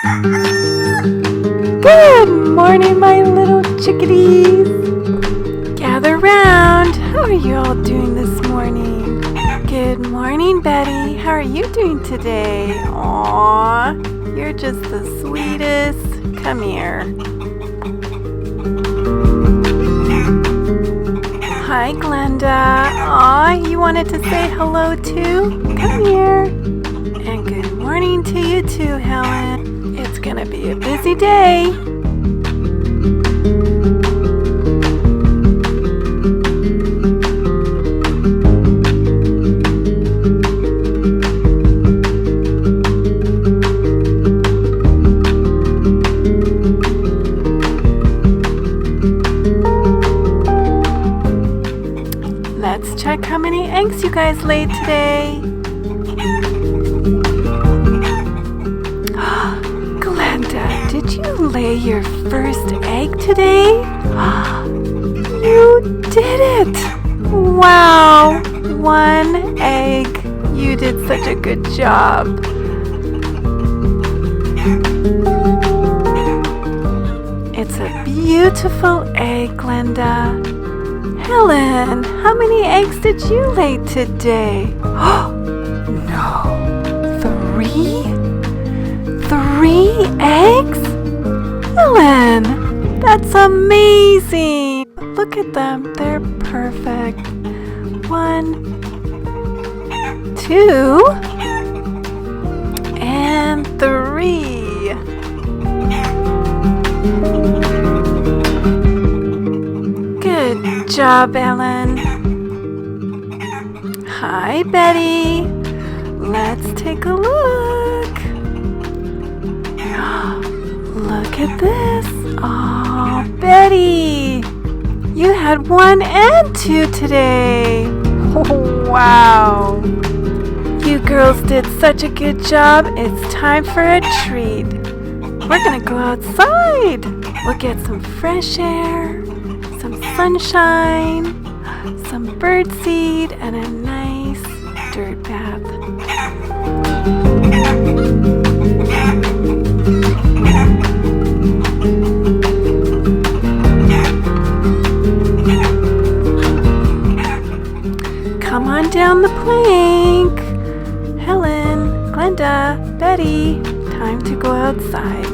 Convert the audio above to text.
Good morning, my little chickadees. Gather round. How are you all doing this morning? Good morning, Betty. How are you doing today? Aw, you're just the sweetest. Come here. Hi, Glenda. Aw, you wanted to say hello too? Come here. And good morning to you too, Helen. It's gonna be a busy day. Let's check how many eggs you guys laid today. Glenda, did you lay your first egg today? You did it! Wow! 1 egg. You did such a good job. It's a beautiful egg, Glenda. Helen, how many eggs did you lay today? No. 3? 3 eggs? Helen, that's amazing. Look at them. They're perfect. 1, 2, and 3. Good job, Ellen. Hi, Betty. Let's take a look. Look at this. Oh, Betty. You had 1 and 2 today. Wow. You girls did such a good job. It's time for a treat. We're gonna go outside. We'll get some fresh air, some sunshine, some birdseed, and a nice dirt bath. Come on down the plank. Helen, Glenda, Betty, time to go outside.